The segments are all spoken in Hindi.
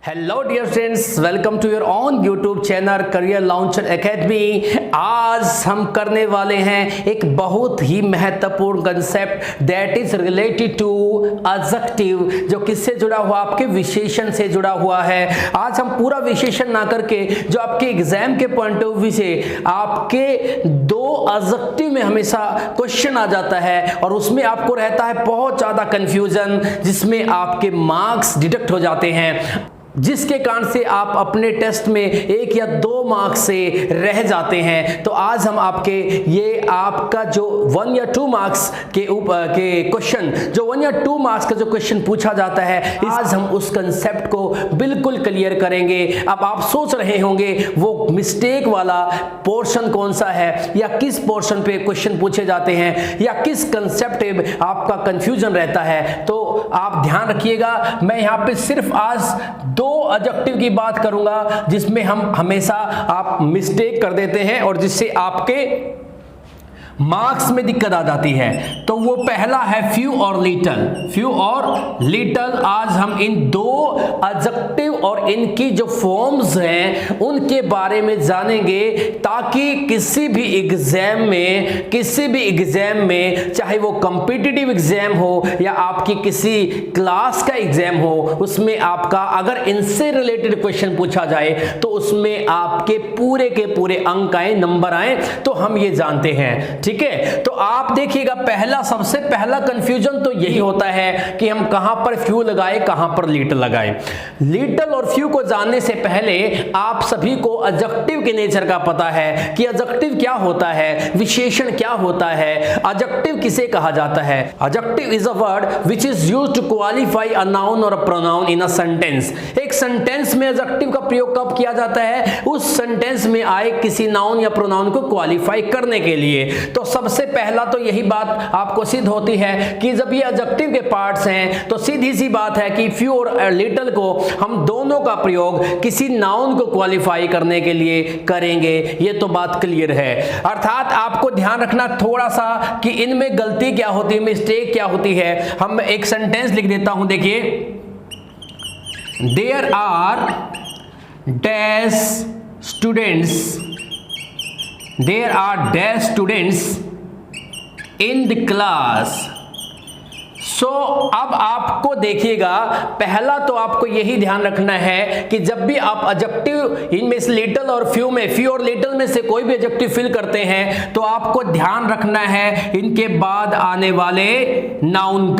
Hello dear friends, welcome to your own YouTube channel career launcher academy. आज हम करने वाले हैं एक बहुत ही महत्वपूर्ण concept that is related to adjective, जो किससे जुड़ा हुआ, आपके विशेषण से जुड़ा हुआ है। आज हम पूरा विशेषण ना करके जो आपके एग्जाम के पॉइंट ऑफ व्यू से आपके दो एडजेक्टिव में हमेशा क्वेश्चन आ जाता है और उसमें आपको रहता है बहुत ज्यादा कंफ्यूजन, जिसमें आपके मार्क्स डिडक्ट हो जाते हैं, जिसके कारण से आप अपने टेस्ट में 1 या 2 मार्क्स से रह जाते हैं। तो आज हम आपके ये आपका जो 1 या 2 मार्क्स के क्वेश्चन, जो 1 या 2 मार्क्स का जो क्वेश्चन पूछा जाता है, आज हम उस कंसेप्ट को बिल्कुल क्लियर करेंगे। अब आप सोच रहे होंगे वो मिस्टेक वाला पोर्शन कौन सा है, या किस पोर्शन पे क्वेश्चन पूछे जाते हैं, या किस कंसेप्ट पे आपका कंफ्यूजन रहता है। तो आप ध्यान रखिएगा, मैं यहाँ पे सिर्फ आज 2 एडजेक्टिव की बात करूंगा जिसमें हम हमेशा आप मिस्टेक कर देते हैं और जिससे आपके मार्क्स में दिक्कत आ जाती है। तो वो पहला है फ्यू और लिटल। फ्यू और लिटल, आज हम इन 2 एडजेक्टिव और इनकी जो फॉर्म्स हैं उनके बारे में जानेंगे, ताकि किसी भी एग्जाम में चाहे वो कॉम्पिटिटिव एग्जाम हो या आपकी किसी क्लास का एग्जाम हो, उसमें आपका अगर इनसे रिलेटेड क्वेश्चन पूछा जाए तो उसमें आपके पूरे के पूरे अंक आए, नंबर आए। तो हम ये जानते हैं, ठीक है। तो आप देखिएगा, सबसे पहला कंफ्यूजन तो यही होता है कि हम कहां पर फ्यू लगाएं, कहां पर लिटल लगाएं। लिटल और फ्यू को जानने से पहले आप सभी को एडजेक्टिव के नेचर का पता है कि एडजेक्टिव क्या होता है, विशेषण क्या होता है, एडजेक्टिव किसे कहा जाता है। Adjective is a word which is used to qualify a noun और a pronoun in a sentence. एक सेंटेंस में एडजेक्टिव का प्रयोग कब किया जाता है? उस सेंटेंस में आए किसी नाउन या प्रोनाउन को क्वालिफाई करने के लिए। तो सबसे पहला तो यही बात आपको सिद्ध होती है कि जब ये एडजेक्टिव के पार्ट्स हैं तो सीधी सी बात है कि फ्यू और लिटल को हम दोनों का प्रयोग किसी नाउन को क्वालिफाई करने के लिए करेंगे। ये तो बात क्लियर है। अर्थात आपको ध्यान रखना थोड़ा सा कि इनमें गलती क्या होती है, मिस्टेक क्या होती है। हम एक सेंटेंस लिख देता हूं, देखिए, there are dash students, there are dash students in the class। So अब आपको देखिएगा, पहला तो आपको यही ध्यान रखना है कि जब भी आप एडजेक्टिव इनमें से लिटल और फ्यू और लिटल में से कोई भी एडजेक्टिव फिल करते हैं तो आपको ध्यान रखना है इनके बाद आने वाले नाउन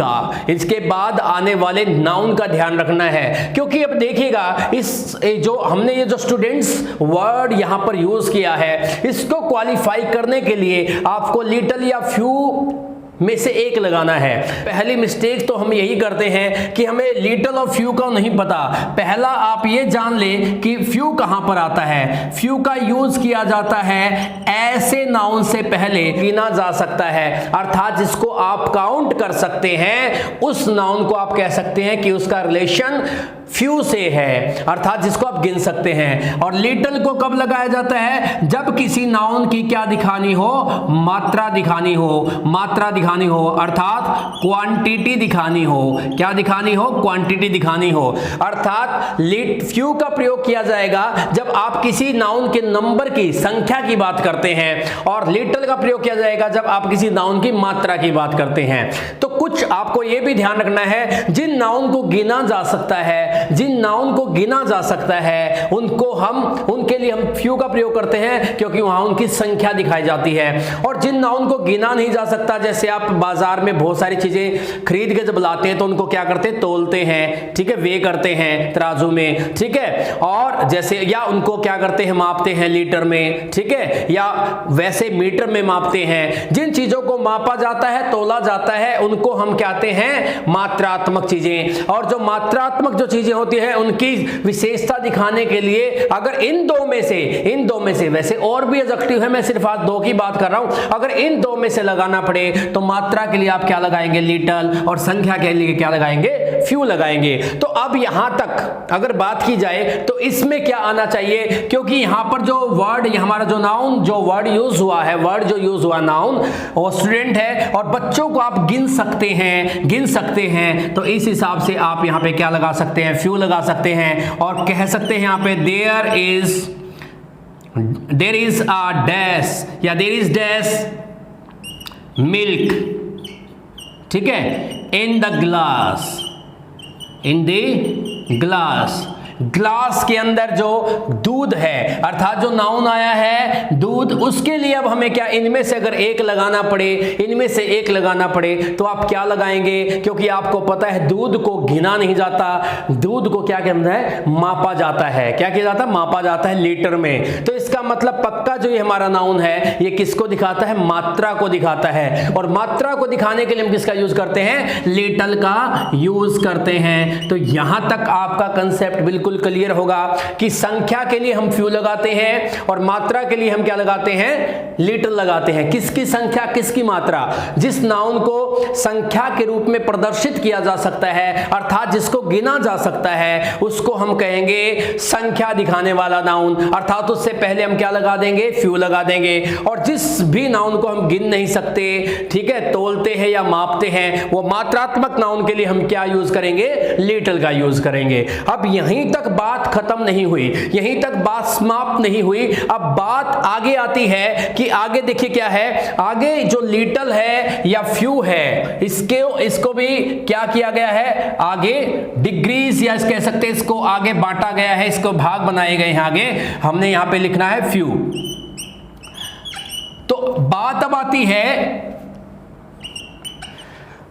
का, ध्यान रखना है। क्योंकि अब देखिएगा, ये जो स्टूडेंट्स वर्ड यहां पर यूज किया है, इसको क्वालिफाई करने के लिए आपको लिटल या फ्यू में से एक लगाना है। पहली मिस्टेक तो हम यही करते हैं कि हमें लिटल और फ्यू का नहीं पता। पहला आप ये जान लें कि फ्यू कहां पर आता है। फ्यू का यूज किया जाता है ऐसे नाउन से पहले गिना जा सकता है, अर्थात जिसको आप काउंट कर सकते हैं, उस नाउन को आप कह सकते हैं कि उसका रिलेशन फ्यू से है, अर्थात जिसको आप गिन सकते हैं। और लिटल को कब लगाया जाता है? जब किसी नाउन की क्या दिखानी हो, मात्रा दिखानी हो, अर्थात क्वांटिटी दिखानी हो। क्या दिखानी हो? क्वांटिटी दिखानी हो। अर्थात फ्यू का प्रयोग किया जाएगा जब आप किसी नाउन के नंबर की, संख्या की बात करते हैं, और लिटल का प्रयोग किया जाएगा जब आप किसी नाउन की मात्रा की बात करते हैं। तो कुछ आपको यह भी ध्यान रखना है, जिन नाउन को गिना जा सकता है उनके लिए हम फ्यू का प्रयोग करते हैं, क्योंकि वहां उनकी संख्या दिखाई जाती है। और जिन नाउन को गिना नहीं जा सकता, जैसे आप बाजार में बहुत सारी चीजें खरीद के जब लाते हैं तो उनको क्या करते हैं? तोलते हैं, ठीक है, वे करते हैं तराजू में, ठीक है। और जैसे, या उनको क्या करते हैं? मापते हैं लीटर में, ठीक है, या वैसे मीटर में मापते हैं। जिन चीजों को मापा जाता है, तोला जाता है, उनको हम कहते हैं मात्रात्मक चीजें। और जो मात्रात्मक जो चीजें होती है उनकी विशेषता दिखाने के लिए अगर इन दो में से वैसे और भी एडजेक्टिव है, मैं सिर्फ आज 2 की बात कर रहा हूं, अगर इन 2 में से लगाना पड़े तो मात्रा के लिए आप क्या लगाएंगे? लिटल, और संख्या के लिए क्या लगाएंगे? फ्यू लगाएंगे। तो अब यहां तक अगर बात की जाए तो इसमें क्या आना चाहिए, क्योंकि यहां पर जो वर्ड हमारा जो नाउन जो वर्ड यूज हुआ है, वर्ड जो यूज हुआ नाउन वो स्टूडेंट है और बच्चों को आप गिन सकते हैं। तो इस हिसाब से आप यहां पे क्या लगा सकते हैं, फ्यू लगा सकते हैं और कह सकते हैं यहां पे देयर इज अ डैश या देयर इज डैश मिल्क, ठीक है, इन द ग्लास, ग्लास के अंदर जो दूध है, अर्थात जो नाउन आया है दूध, उसके लिए अब हमें क्या इनमें से अगर एक लगाना पड़े तो आप क्या लगाएंगे, क्योंकि आपको पता है दूध को गिना नहीं जाता, दूध को क्या कहता है, मापा जाता है। क्या किया जाता है, मापा जाता है लीटर में। तो इसका मतलब पक्का जो ये हमारा नाउन है ये किसको दिखाता है, मात्रा को दिखाता है। और मात्रा को दिखाने के लिए हम किसका यूज करते हैं, लिटल का यूज करते हैं। तो यहां तक आपका कंसेप्ट बिल्कुल क्लियर होगा कि संख्या के लिए हम फ्यू लगाते हैं और मात्रा के लिए हम क्या लगाते हैं, लिटल लगाते हैं। किसकी संख्या किसकी मात्रा, जिस नाउन को संख्या के रूप में प्रदर्शित किया जा सकता है, अर्थात जिसको गिना जा सकता है, उसको हम कहेंगे संख्या दिखाने वाला नाउन, अर्थात उससे पहले हम क्या लगा देंगे, फ्यू लगा देंगे। और जिस भी नाउन को हम गिन नहीं सकते, ठीक है, तोलते हैं या मापते हैं, वो मात्रात्मक नाउन के लिए हम क्या यूज करेंगे, लिटल का यूज करेंगे। अब यहीं तक बात खत्म नहीं हुई, यहीं तक बात समाप्त नहीं हुई। अब बात आगे आती है कि आगे देखिए क्या है, आगे जो लिटल है या फ्यू है, इसको भी क्या किया गया है, आगे डिग्रीज या कह सकते हैं इसको आगे बांटा गया है, इसको भाग बनाए गए हैं। आगे हमने यहां पे लिखना है फ्यू। तो बात अब आती है,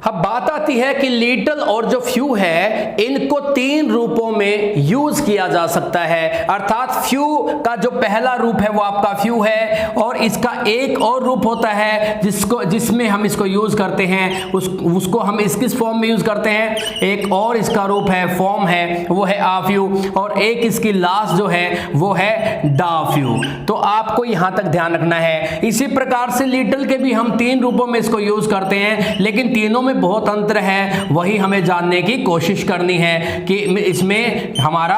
अब बात आती है कि लिटल और जो फ्यू है इनको तीन रूपों में यूज किया जा सकता है। अर्थात फ्यू का जो पहला रूप है वो आपका फ्यू है और इसका एक और रूप होता है जिसमें हम इसको यूज करते हैं, उसको हम किस फॉर्म में यूज करते हैं, एक और इसका रूप है, फॉर्म है, वो है आ फ्यू, और एक इसकी लास्ट जो है वो है डा फ्यू। तो आपको यहां तक ध्यान रखना है। इसी प्रकार से लिटल के भी हम तीन रूपों में इसको यूज करते हैं, लेकिन तीनों में बहुत अंतर है, वही हमें जानने की कोशिश करनी है कि इसमें हमारा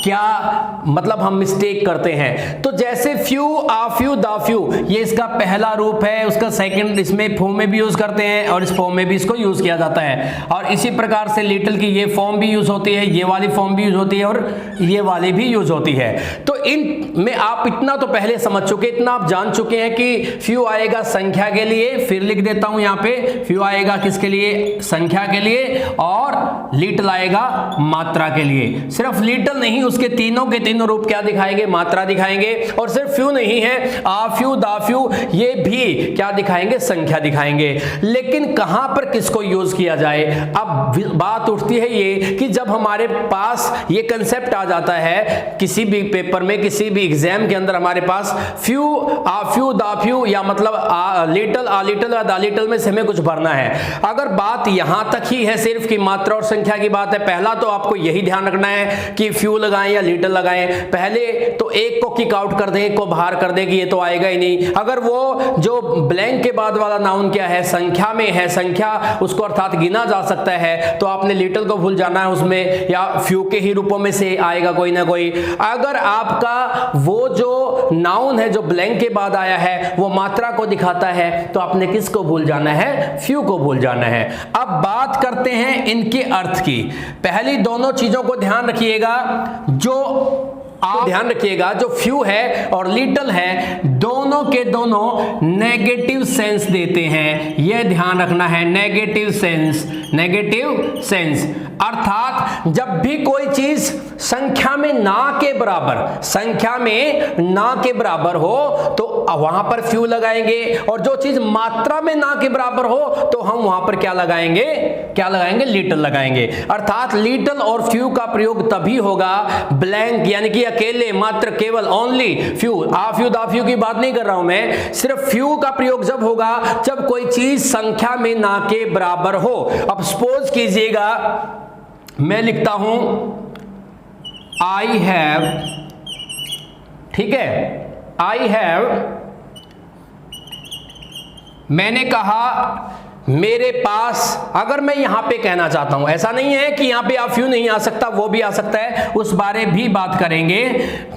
क्या मतलब हम मिस्टेक करते हैं। तो जैसे फ्यू, आ फ्यू, दा फ्यू, ये इसका पहला रूप है, उसका सेकंड इसमें फॉर्म में भी यूज करते हैं और इस फॉर्म में भी इसको यूज किया जाता है। और इसी प्रकार से लिटल की ये फॉर्म भी यूज होती है, ये वाली फॉर्म भी यूज होती है और ये वाली भी यूज होती है। तो इन में आप इतना तो पहले समझ चुके, इतना आप जान चुके हैं कि फ्यू आएगा संख्या के लिए, फिर लिख देता हूं यहां पे, फ्यू आएगा किसके लिए, संख्या के लिए, और लिटल आएगा मात्रा के लिए। सिर्फ लिटल नहीं, उसके तीनों के तीनों रूप क्या दिखाएंगे, मात्रा दिखाएंगे। और सिर्फ फ्यू नहीं है, आ फ्यू, दा फ्यू, ये भी क्या दिखाएंगे, संख्या दिखाएंगे। लेकिन कहां पर किसको यूज किया जाए, अब बात उठती है ये कि जब हमारे पास ये कंसेप्ट आ जाता है किसी भी पेपर में, किसी भी एग्जाम के अंदर हमारे पास फ्यू, आ फ्यू, दा फ्यू या मतलब लिटल, आ लिटल या दा लिटल में से हमें कुछ भरना है। अगर बात यहां तक ही है सिर्फ कि मात्रा और संख्या की बात है, पहला तो आपको यही ध्यान रखना है कि फ्यू लगाएं या लिटल लगाएं। पहले तो एक को किक आउट कर दें, एक को बाहर कर दें कि ये तो आएगा ही नहीं। अगर वो जो ब्लैंक के बाद वाला नाउन क्या है, संख्या में है, संख्या उसको अर्थात गिना जा सकता है, तो आपने लिटल को भूल जाना है उसमें, या फ्यू के ही रूपों में से आएगा कोई ना कोई। अगर आपका वो जो नाउन है जो ब्लैंक के बाद आया है वो मात्रा को दिखाता है, तो आपने किसको भूल जाना है, फ्यू को भूल जाना है। अब बात करते हैं इनके अर्थ की। पहली दोनों चीजों को ध्यान रखिएगा, जो आप ध्यान रखिएगा जो फ्यू है और लिटल है दोनों के दोनों नेगेटिव सेंस देते हैं, यह ध्यान रखना है, नेगेटिव सेंस, नेगेटिव सेंस। अर्थात जब भी कोई चीज संख्या में ना के बराबर, संख्या में ना के बराबर हो तो वहां पर फ्यू लगाएंगे, और जो चीज मात्रा में ना के बराबर हो तो हम वहां पर क्या लगाएंगे, क्या लगाएंगे, लिटल लगाएंगे। अर्थात लिटल और फ्यू का प्रयोग तभी होगा ब्लैंक यानी कि अकेले, मात्र, केवल, ओनली फ्यू, आ फ्यू, दा फ्यू की बात नहीं कर रहा हूं मैं, सिर्फ फ्यू का प्रयोग जब होगा जब कोई चीज संख्या में ना के बराबर हो। अब सपोज कीजिएगा मैं लिखता हूं आई हैव, ठीक है, आई हैव, मैंने कहा मेरे पास, अगर मैं यहां पे कहना चाहता हूं, ऐसा नहीं है कि यहां पे आ फ्यू नहीं आ सकता, वो भी आ सकता है, उस बारे भी बात करेंगे,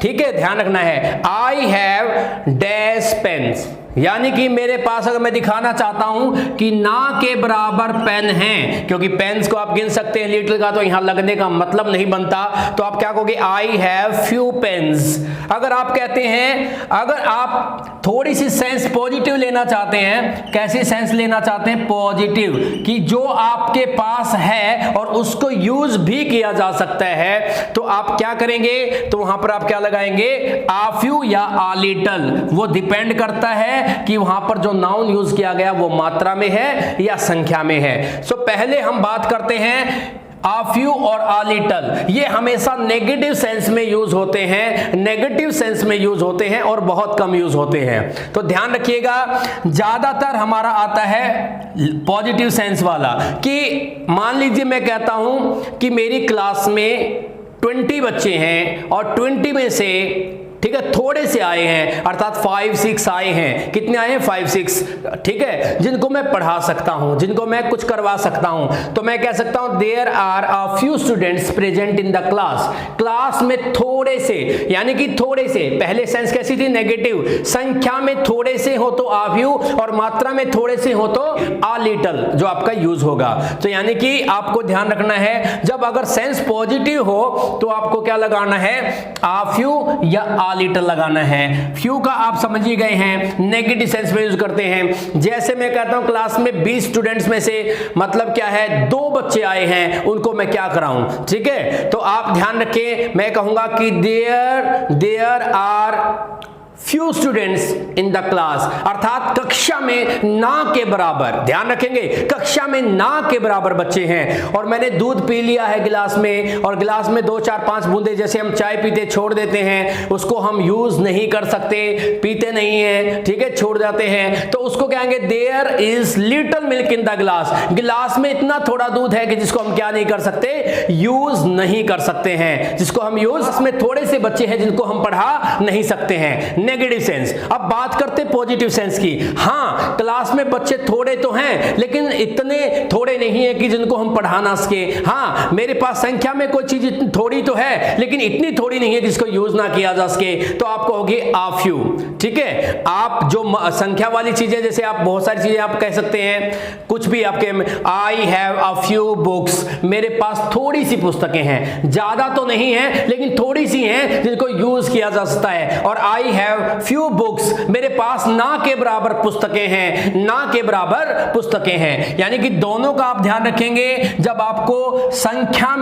ठीक है, ध्यान रखना है। आई हैव डैश पेन्स, यानी कि मेरे पास अगर मैं दिखाना चाहता हूं कि ना के बराबर पेन हैं, क्योंकि पेन्स को आप गिन सकते हैं लिटिल का, तो यहां लगने का मतलब नहीं बनता, तो आप क्या कहोगे, आई हैव फ्यू पेन्स। अगर आप कहते हैं, अगर आप थोड़ी सी सेंस पॉजिटिव लेना चाहते हैं, कैसी सेंस लेना चाहते हैं, पॉजिटिव, कि जो आपके पास है और उसको यूज भी किया जा सकता है, तो आप क्या करेंगे, तो वहां पर आप क्या लगाएंगे, आ फ्यू या आ लिटल। वो डिपेंड करता है कि वहां पर जो नाउन यूज किया गया वो मात्रा में है या संख्या में है। सो पहले हम बात करते हैं आ फ्यू और आ लिटल, ये हमेशा नेगेटिव सेंस में यूज होते हैं, नेगेटिव सेंस में यूज होते हैं और बहुत कम यूज होते हैं। तो ध्यान रखिएगा, ज्यादातर हमारा आता है पॉजिटिव सेंस वाला, कि मान लीजिए मैं कहता हूं कि मेरी क्लास में 20 बच्चे हैं और 20 में से, ठीक है, थोड़े से आए हैं, अर्थात 5-6 आए हैं। कितने आए हैं, 5-6, ठीक है, जिनको मैं पढ़ा सकता हूं, जिनको मैं कुछ करवा सकता हूं। तो मैं कह सकता हूं there are a few students present in the class. Class में थोड़े से, यानी कि थोड़े से, पहले सेंस कैसी थी, नेगेटिव, संख्या में थोड़े से हो तो आ फ्यू और मात्रा में थोड़े से हो तो आ लिटल जो आपका यूज होगा। तो यानी कि आपको ध्यान रखना है, जब अगर सेंस पॉजिटिव हो तो आपको क्या लगाना है, आ फ्यू या लिटल लगाना है। फ्यू का आप समझ ही गए हैं, नेगेटिव सेंस में यूज करते हैं। जैसे मैं कहता हूं क्लास में 20 स्टूडेंट्स में से मतलब क्या है, 2 बच्चे आए हैं, उनको मैं क्या कराऊं, ठीक है। तो आप ध्यान रखें, मैं कहूंगा कि there are few students in the class, अर्थात कक्षा में ना के बराबर, ध्यान रखेंगे, कक्षा में ना के बराबर बच्चे हैं। और मैंने दूध पी लिया है गिलास में, और गिलास में 2-4-5 बूंदे, जैसे हम चाय पीते छोड़ देते हैं, उसको हम यूज नहीं कर सकते, पीते नहीं है, ठीक है, छोड़ जाते हैं, तो उसको कहेंगे there is little milk in the glass. गिलास में इतना थोड़ा दूध है कि जिसको हम क्या नहीं कर सकते, यूज नहीं कर सकते हैं, जिसको हम यूज, इसमें थोड़े से बच्चे हैं जिनको हम पढ़ा नहीं सकते हैं, नेगेटिव सेंस। अब बात करते पॉजिटिव सेंस की। हाँ, क्लास में बच्चे थोड़े तो हैं, लेकिन इतने थोड़े नहीं है कि जिनको हम पढ़ा ना सके। हाँ, मेरे पास संख्या में कोई चीज इतनी थोड़ी तो है, लेकिन इतनी थोड़ी नहीं है जिसको यूज ना किया जा सके, तो आपको होगी आ फ्यू, ठीक है। आप जो संख्या वाली चीजें, जैसे आप बहुत सारी चीजें आप कह सकते हैं, कुछ भी आपके, I have a few books, मेरे पास थोड़ी सी पुस्तकें हैं, ज्यादा तो नहीं है लेकिन थोड़ी सी हैं जिनको यूज किया जा सकता है। और आई हैव फ्यू बुक्स, मेरे पास ना के बराबर पुस्तकें हैं, ना के बराबर पुस्तकें हैं। यानी कि दोनों का आप ध्यान रखेंगे, जब आपको संख्या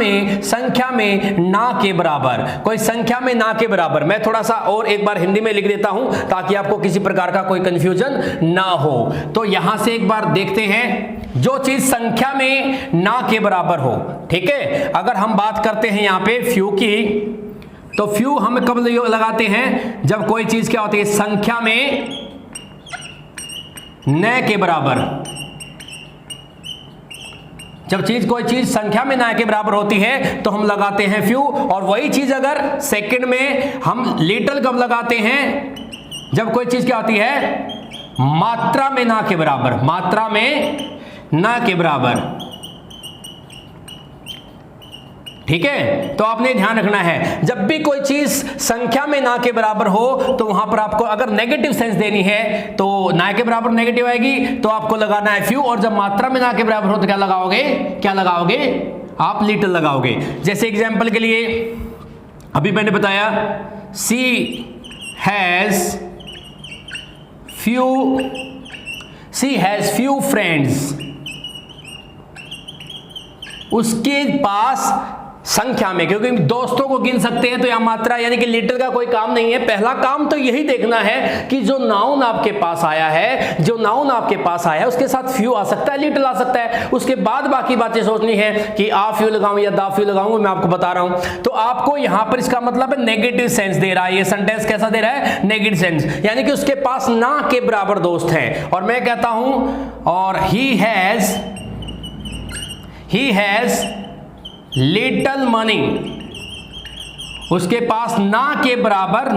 में ना के बराबर, कोई संख्या में ना के बराबर, मैं थोड़ा सा और एक बार हिंदी में लिख देता हूं ताकि आपको किसी प्रकार का कोई कंफ्यूजन ना हो। तो यहां से एक बार देखते हैं, जो चीज संख्या में ना के बराबर हो, ठीक है। अगर हम बात करते हैं यहां पे फ्यू की, तो फ्यू हम कब लगाते हैं, जब कोई चीज क्या होती है, संख्या में न के बराबर, जब कोई चीज संख्या में ना के बराबर होती है तो हम लगाते हैं फ्यू। और वही चीज अगर सेकंड में हम लिटिल कब लगाते हैं, जब कोई चीज क्या होती है, मात्रा में ना के बराबर, मात्रा में ना के बराबर, ठीक है। तो आपने ध्यान रखना है, जब भी कोई चीज संख्या में ना के बराबर हो तो वहां पर आपको अगर नेगेटिव सेंस देनी है तो ना के बराबर नेगेटिव आएगी, तो आपको लगाना है फ्यू। और जब मात्रा में ना के बराबर हो तो क्या लगाओगे, आप लिटिल लगाओगे। जैसे एग्जांपल के लिए अभी मैंने बताया, सी हैज फ्यू फ्रेंड्स, उसके पास संख्या में, क्योंकि दोस्तों को गिन सकते हैं तो यहां मात्रा यानी कि लिटिल का कोई काम नहीं है। पहला काम तो यही देखना है कि जो नाउन आपके पास आया है, उसके साथ फ्यू आ सकता है, लिटिल आ सकता है। उसके बाद बाकी बातें सोचनी है कि आ फ्यू लगाऊं या दा फ्यू लगाऊं, मैं आपको बता रहा हूं। तो आपको यहां पर इसका मतलब है नेगेटिव सेंस दे रहा है, ये सेंटेंस कैसा दे रहा है, नेगेटिव सेंस, यानी कि उसके पास ना के बराबर दोस्त हैं। और मैं कहता हूं, और ही हैज लिटिल मनी, उसके पास ना के बराबर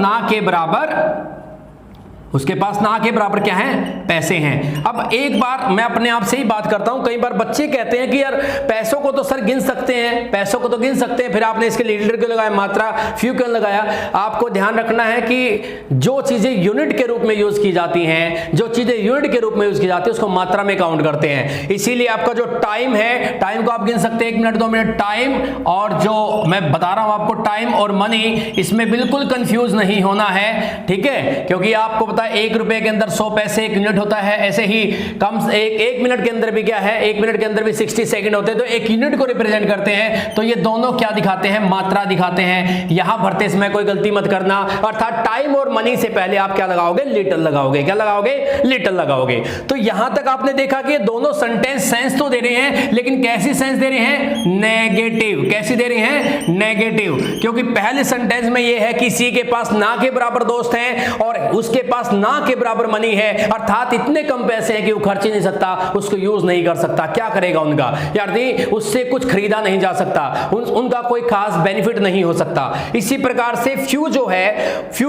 उसके पास ना के बराबर क्या है, पैसे हैं। अब एक बार मैं अपने आप से ही बात करता हूं, कई बार बच्चे कहते हैं कि यार पैसों को तो सर गिन सकते हैं, पैसों को तो गिन सकते हैं, फिर आपने इसके लिए लीटर क्यों लगाया, मात्रा फ्यू क्यों लगाया। आपको ध्यान रखना है कि जो चीजें यूनिट के रूप में यूज की जाती हैं, जो चीजें यूनिट के रूप में यूज की जाती है उसको मात्रा में काउंट करते हैं। इसीलिए आपका जो टाइम है, टाइम को आप गिन सकते हैं 1 मिनट 2 मिनट टाइम, और जो मैं बता रहा हूं आपको टाइम और मनी, इसमें बिल्कुल कंफ्यूज नहीं होना है, ठीक है, क्योंकि आपको पता है 1 रुपए के अंदर 100 पैसे 1 यूनिट होता है। ऐसे ही कम एक मिनट के अंदर भी क्या है, 1 मिनट के अंदर भी 60 सेकंड होते हैं, तो 1 यूनिट को रिप्रेजेंट करते हैं। तो ये दोनों क्या दिखाते हैं, मात्रा दिखाते हैं। यहां भरते समय कोई गलती मत करना, अर्थात टाइम और मनी से पहले आप क्या लगाओगे, लीटर लगाओगे। क्या लगाओगे, लीटर लगाओगे। तो यहां तक आपने देखा कि ये दोनों सेंटेंस सेंस तो दे रहे हैं, लेकिन कैसी सेंस दे रहे हैं, नेगेटिव। कैसी दे रहे हैं, नेगेटिव, क्योंकि पहले सेंटेंस में ये है कि सी के पास ना के बराबर दोस्त हैं और उसके पास ना के बराबर मनी है, अर्थात इतने कम पैसे हैं कि वो खर्च ही नहीं सकता, उसको यूज नहीं कर सकता। क्या करेगा उनका, यार उससे कुछ खरीदा नहीं जा सकता, उनका कोई खास बेनिफिट नहीं हो सकता। इसी प्रकार से फ्यू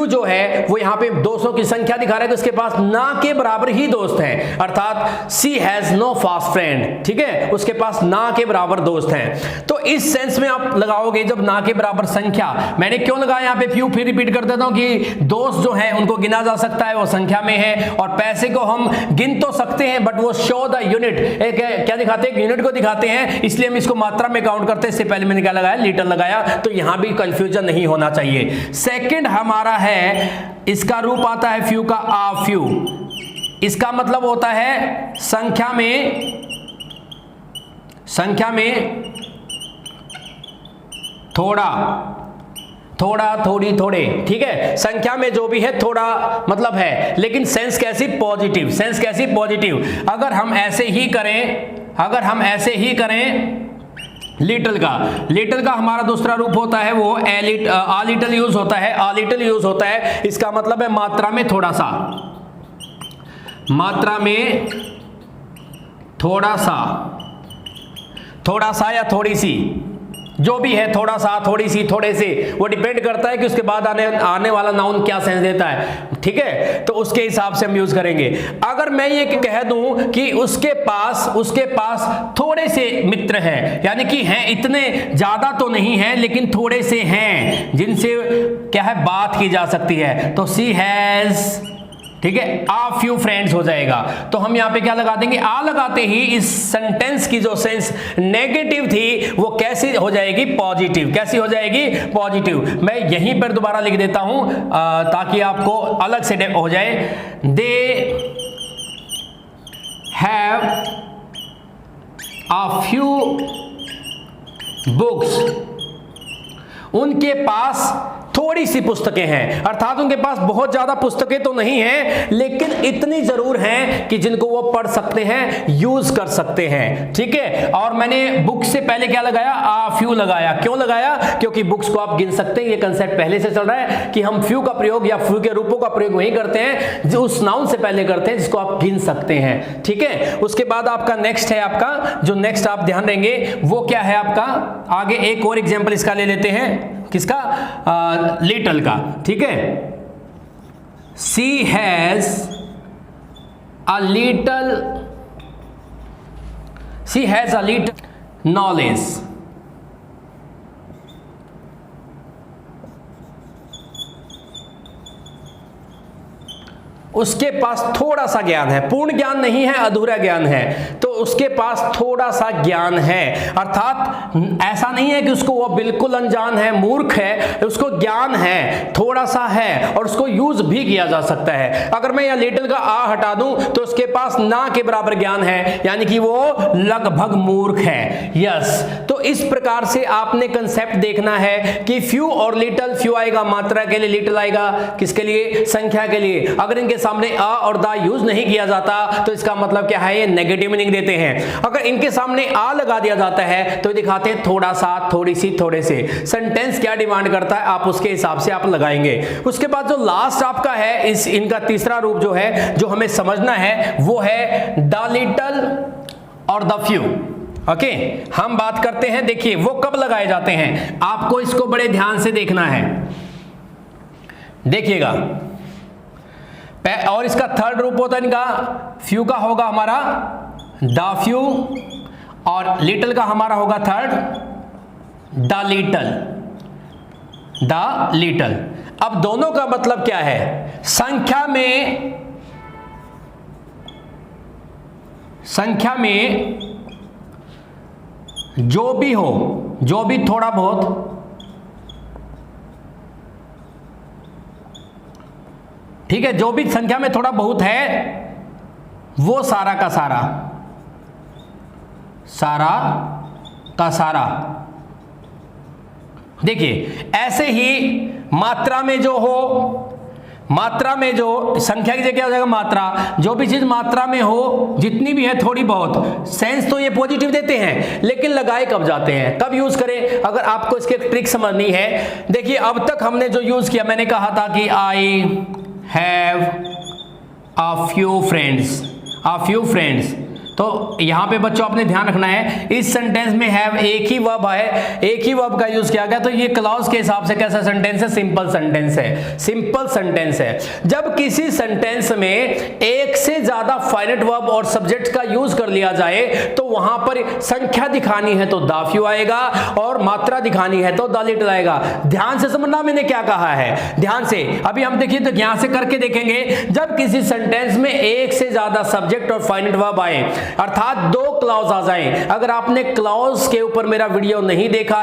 जो है वो यहां पे दोस्तों की संख्या दिखा रहा है कि उसके पास ना के बराबर ही दोस्त हैं, अर्थात सी हैज नो फास्ट फ्रेंड, ठीक है, उसके पास ना के बराबर दोस्त हैं। तो इस सेंस में आप लगाओगे जब ना के बराबर संख्या, मैंने क्यों लगाया यहां पे फ्यू, फिर रिपीट कर देता हूं कि दोस्त जो है उनको गिना जा सकता है, वो संख्या में है, और पैसे को हम गिन तो सकते हैं बट वो शो द यूनिट, क्या दिखाते हैं, यूनिट को दिखाते हैं, इसलिए हम इसको मात्रा में काउंट करते हैं। इससे पहले मैंने क्या लगाया, लीटर लगाया। तो यहां भी कंफ्यूजन नहीं होना चाहिए। सेकंड हमारा है, इसका रूप आता है फ्यू का, आ फ्यू। इसका मतलब होता है संख्या में थोड़ा, थोड़ी, थोड़े, ठीक है, संख्या में जो भी है थोड़ा मतलब है, लेकिन सेंस कैसी, पॉजिटिव। सेंस कैसी, पॉजिटिव। अगर हम ऐसे ही करें लीटल का हमारा दूसरा रूप होता है वो आ लिटल यूज होता है। इसका मतलब है मात्रा में थोड़ा सा या थोड़ी सी, जो भी है, थोड़ा सा, थोड़ी सी, थोड़े से, वो डिपेंड करता है कि उसके बाद आने वाला नाउन क्या सेंस देता है, ठीक है, तो उसके हिसाब से हम यूज करेंगे। अगर मैं ये कह दूं कि उसके पास थोड़े से मित्र हैं, यानी कि हैं, इतने ज्यादा तो नहीं है लेकिन थोड़े से हैं जिनसे क्या है, बात की जा सकती है, तो सी हैज, ठीक है, आ फ्यू फ्रेंड्स हो जाएगा। तो हम यहां पे क्या लगा देंगे, आ लगाते ही इस सेंटेंस की जो सेंस नेगेटिव थी वो कैसी हो जाएगी, पॉजिटिव। कैसी हो जाएगी, पॉजिटिव। मैं यहीं पर दोबारा लिख देता हूं ताकि आपको अलग से हो जाए। They have a few books, उनके पास थोड़ी सी पुस्तकें हैं, अर्थात उनके पास बहुत ज्यादा पुस्तकें तो नहीं हैं लेकिन इतनी जरूर हैं कि जिनको वो पढ़ सकते हैं, यूज कर सकते हैं, ठीक है। और मैंने बुक से पहले क्या लगाया, आ फ्यू लगाया। क्यों लगाया, क्योंकि बुक्स को आप गिन सकते हैं, ये कंसेप्ट पहले से चल रहा है कि हम फ्यू का प्रयोग या फ्यू के रूपों का प्रयोग वही करते हैं जो उस नाउन से पहले करते हैं जिसको आप गिन सकते हैं, ठीक है। उसके बाद आपका नेक्स्ट है, आपका जो नेक्स्ट आप ध्यान देंगे वो क्या है, आपका आगे एक और एग्जाम्पल इसका ले लेते हैं, किसका, लिटल का, ठीक है। सी हैज अ लिटल नॉलेज, उसके पास थोड़ा सा ज्ञान है, पूर्ण ज्ञान नहीं है, अधूरा ज्ञान है, तो उसके पास थोड़ा सा ज्ञान है, अर्थात ऐसा नहीं है कि उसको वो बिल्कुल अनजान है, मूर्ख है, उसको ज्ञान है, थोड़ा सा है और उसको यूज भी किया जा सकता है। अगर मैं यहाँ लिटिल का आ हटा दूं तो उसके पास ना के बराबर ज्ञान है, यानी कि वो लगभग मूर्ख है, यस। तो इस प्रकार से आपने कंसेप्ट देखना है कि फ्यू और लिटिल, फ्यू आएगा मात्रा के लिए, लिटिल आएगा किसके लिए, संख्या के लिए। अगर इनके सामने अ और द यूज नहीं किया जाता तो इसका मतलब क्या है, ये नेगेटिव मीनिंग देते हैं। अगर इनके सामने आ लगा दिया जाता है तो दिखाते हैं थोड़ा सा, थोड़ी सी, थोड़े से। सेंटेंस क्या डिमांड करता है आप उसके हिसाब से आप लगाएंगे। उसके बाद जो लास्ट आपका है, इस इनका तीसरा रूप जो है, जो हमें समझना है वो है द लिटल और द फ्यू। ओके, हम बात करते हैं, देखिए वो कब लगाए जाते हैं, आपको इसको बड़े ध्यान से देखना है। देखिएगा, और इसका थर्ड रूप होता है इनका, फ्यू का होगा हमारा द फ्यू, और लिटल का हमारा होगा third the little, the little. अब दोनों का मतलब क्या है? संख्या में जो भी हो, जो भी थोड़ा बहुत, ठीक है, जो भी संख्या में थोड़ा बहुत है वो सारा का सारा, सारा का सारा। देखिए ऐसे ही मात्रा में जो हो, मात्रा में जो संख्या की जगह क्या हो जाएगा मात्रा, जो भी चीज मात्रा में हो, जितनी भी है थोड़ी बहुत, सेंस तो ये पॉजिटिव देते हैं, लेकिन लगाए कब जाते हैं, कब यूज करें? अगर आपको इसके ट्रिक समझनी है, देखिए अब तक हमने जो यूज किया, मैंने कहा था कि I have a few friends, तो यहां पे बच्चों आपने ध्यान रखना है, इस सेंटेंस में हैव एक ही वर्ब है, एक ही वर्ब का यूज किया गया, तो ये क्लॉज के हिसाब से कैसा सेंटेंस है? सिंपल सेंटेंस है, सिंपल सेंटेंस है। जब किसी सेंटेंस में एक से ज्यादा फाइनाइट वर्ब और सब्जेक्ट का यूज कर लिया जाए तो वहां पर संख्या दिखानी है तो द फ्यू आएगा, और मात्रा दिखानी है तो द लिटल आएगा। ध्यान से समझना मैंने क्या कहा है, ध्यान से। अभी हम देखिए तो यहां से करके देखेंगे, जब किसी सेंटेंस में एक से ज्यादा सब्जेक्ट और फाइनाइट वर्ब आए, अर्थात दो क्लॉज आ जाएं। अगर आपने क्लॉज के ऊपर मेरा वीडियो नहीं देखा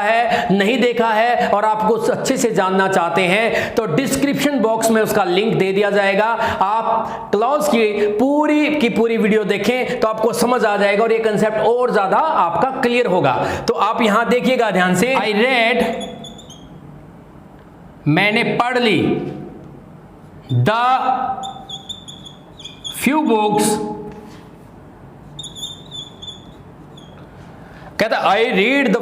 है और आपको अच्छे से जानना चाहते हैं तो डिस्क्रिप्शन बॉक्स में उसका लिंक दे दिया जाएगा, आप क्लॉज की पूरी वीडियो देखें तो आपको समझ आ जाएगा और ये कंसेप्ट और ज्यादा आपका क्लियर होगा। तो आप यहां देखिएगा ध्यान से, आई रेड, मैंने पढ़ ली, द फ्यू बुक्स, कहता आई रीड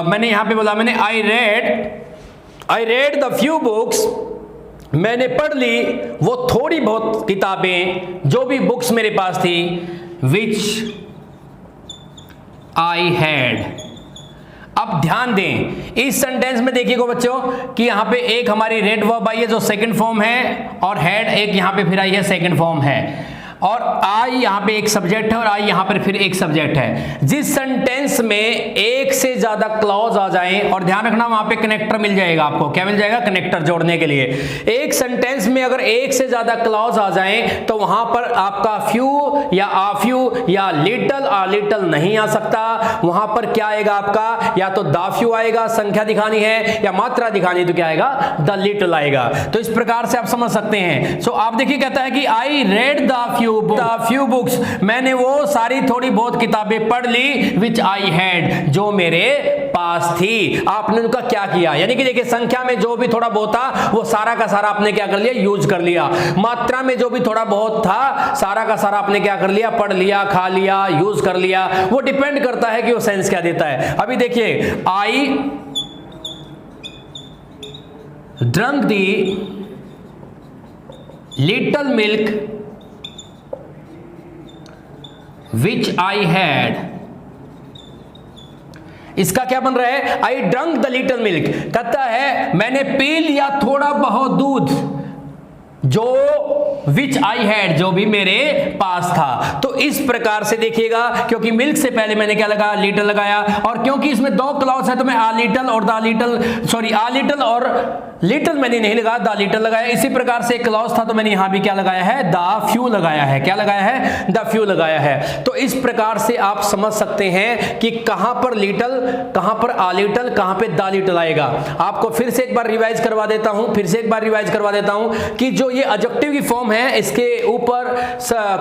मैंने यहां पे बोला, मैंने I read the few books, मैंने पढ़ ली वो थोड़ी बहुत किताबें, जो भी बुक्स मेरे पास थी, विच आई हैड। अब ध्यान दें इस सेंटेंस में, देखिएगा बच्चों कि यहां पे एक हमारी रेड वर्ब आई है जो सेकंड फॉर्म है, और हैड एक यहां पे फिर आई है सेकंड फॉर्म है, और आई यहां पे एक सब्जेक्ट है और आई यहां पर फिर एक सब्जेक्ट है। जिस सेंटेंस में एक से ज्यादा क्लॉज आ जाएं, और ध्यान रखना वहां पे कनेक्टर मिल जाएगा आपको, क्या मिल जाएगा? कनेक्टर जोड़ने के लिए। एक सेंटेंस में अगर एक से ज्यादा क्लॉज आ जाएं तो वहां पर आपका फ्यू या आ फ्यू या लिटल नहीं आ सकता, वहां पर क्या आएगा आपका? या तो द फ्यू आएगा, संख्या दिखानी है, या मात्रा दिखानी तो क्या आएगा? द लिटल आएगा। तो इस प्रकार से आप समझ सकते हैं। सो आप देखिए, कहता है कि I read the few books, मैंने वो सारी थोड़ी बहुत किताबें पढ़ ली, विच आई हैड, जो मेरे पास थी। आपने उनका क्या किया? यानी कि देखिए संख्या में जो भी थोड़ा बहुत था वो सारा का सारा आपने क्या कर लिया? यूज कर लिया। मात्रा में जो भी थोड़ा बहुत था सारा का सारा आपने क्या कर लिया? पढ़ लिया, खा लिया, यूज कर लिया। वो डिपेंड करता है कि वो सेंस क्या देता है। अभी देखिए, I drunk the little milk which I had, इसका क्या बन रहा है? I drank the little milk, कहता है मैंने पी लिया थोड़ा बहुत दूध, जो विच आई हैड, जो भी मेरे पास था। तो इस प्रकार से देखिएगा, क्योंकि मिल्क से पहले मैंने क्या लगाया? लिटल लगाया, और क्योंकि इसमें दो क्लॉज है तो मैं आ लिटल और लिटल मैंने नहीं लगाया, द लिटल लगाया। इसी प्रकार से एक क्लॉज था तो मैंने यहां भी क्या लगाया है? द फ्यू लगाया है। क्या लगाया है? द फ्यू लगाया है। तो इस प्रकार से आप समझ सकते हैं कि कहां पर लिटल, कहां पर आ लिटल, कहां पे द लिटल आएगा। आपको फिर से एक बार रिवाइज करवा देता हूं कि जो ये एडजेक्टिव की फॉर्म है, इसके ऊपर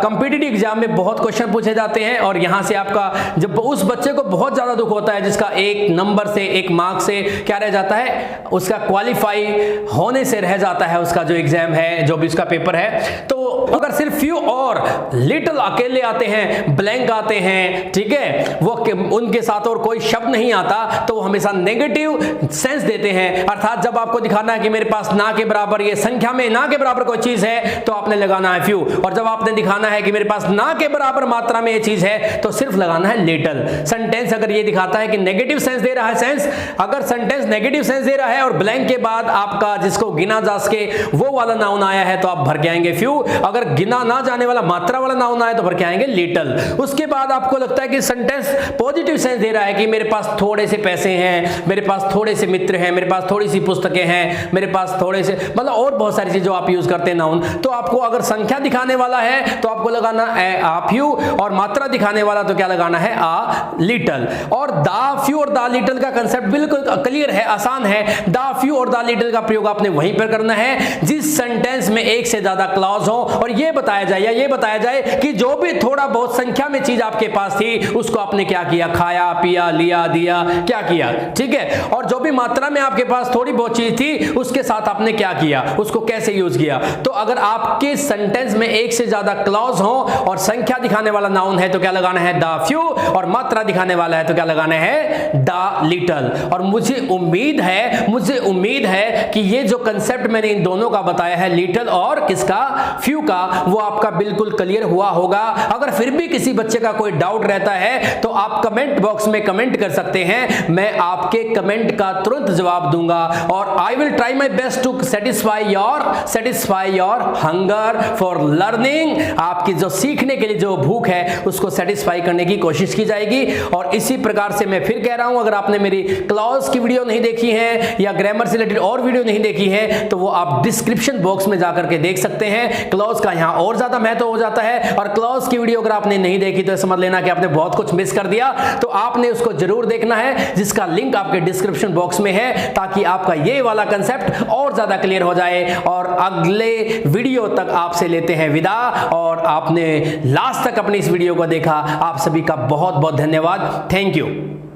कॉम्पिटिटिव एग्जाम में बहुत क्वेश्चन पूछे जाते हैं, और यहां से आपका जब उस बच्चे को बहुत ज्यादा दुख होता है जिसका एक नंबर से, एक मार्क से क्या रह जाता है? उसका क्वालिफाई होने से रह जाता है उसका जो एग्जाम है, जो भी उसका पेपर है। तो अगर सिर्फ फ्यू और लिटल अकेले आते हैं, ब्लैंक आते हैं, ठीक है, वो उनके साथ और कोई शब्द नहीं आता, तो वो हमेशा नेगेटिव सेंस देते हैं। अर्थात जब आपको दिखाना है कि मेरे पास ना के बराबर, ये संख्या में ना के बराबर कोई चीज है, तो आपने लगाना है फ्यू, और जब आपने दिखाना है कि मेरे पास ना के बराबर मात्रा में ये चीज है तो सिर्फ लगाना है लिटल। सेंटेंस अगर ये दिखाता है कि नेगेटिव सेंस दे रहा है, सेंस अगर सेंटेंस नेगेटिव सेंस दे रहा है और ब्लैंक के बाद आपका जिसको गिना जा सके वो वाला नाउन आया है, तो आप भर के आएंगे फ्यू। अगर गिना ना जाने वाला मात्रा वाला नाउन आए तो फिर क्या आएंगे, लिटिल। उसके बाद आपको लगता है कि सेंटेंस पॉजिटिव सेंस दे रहा है कि मेरे पास थोड़े से पैसे हैं, मेरे पास थोड़े से मित्र हैं, मेरे पास थोड़ी सी पुस्तकें हैं, मेरे पास थोड़े से, मतलब और बहुत सारी चीजें आप यूज करते हैं नाउन। तो आपको अगर संख्या दिखाने वाला है तो आपको लगाना a few, और मात्रा दिखाने वाला तो क्या लगाना है, a little। और द फ्यू और द लिटिल का कंसेप्ट बिल्कुल क्लियर है, आसान है। द फ्यू और द लिटिल का प्रयोग आपने वहीं पर करना है जिस सेंटेंस में एक से ज्यादा क्लॉज हो और ये बताया जाए कि जो भी थोड़ा बहुत संख्या में चीज आपके पास थी उसको आपने क्या किया, खाया, पिया, लिया, दिया, क्या किया, ठीक है। और जो भी मात्रा में आपके पास थोड़ी बहुत चीज थी उसके साथ आपने क्या किया, उसको कैसे यूज किया। तो अगर आपके सेंटेंस में एक से ज्यादा क्लॉज हो और संख्या दिखाने वाला नाउन है तो क्या लगाना है, द फ्यू, और मात्रा दिखाने वाला है तो क्या लगाना है, द लिटिल। और मुझे उम्मीद है कि ये जो कंसेप्ट मैंने इन दोनों का बताया है, लिटिल और किसका, फ्यू का, वो आपका बिल्कुल क्लियर हुआ होगा। अगर फिर भी किसी बच्चे का कोई डाउट रहता है तो आप कमेंट बॉक्स में कमेंट कर सकते हैं, मैं आपके कमेंट का तुरंत जवाब दूंगा। और I will try my best to satisfy your hunger for learning. आपकी जो सीखने के लिए जो भूख है उसको सेटिस्फाई करने की कोशिश की जाएगी। और इसी प्रकार से मैं फिर कह रहा हूं, अगर आपने मेरी क्लॉज की वीडियो नहीं देखी है या ग्रामर से रिलेटेड और वीडियो नहीं देखी है तो वो आप डिस्क्रिप्शन बॉक्स में जाकर के देख सकते हैं। क्लॉज का यहां और ज्यादा महत्व हो जाता है, और क्लॉज की वीडियो अगर आपने नहीं देखी तो समझ लेना कि आपने बहुत कुछ मिस कर दिया। तो आपने उसको जरूर देखना है, जिसका लिंक आपके डिस्क्रिप्शन बॉक्स में है, ताकि आपका ये वाला कंसेप्ट और ज्यादा क्लियर हो जाए। और अगले वीडियो तक आपसे लेते हैं विदा। और आपने लास्ट तक अपनी इस वीडियो को देखा, आप सभी का बहुत बहुत धन्यवाद। Thank you.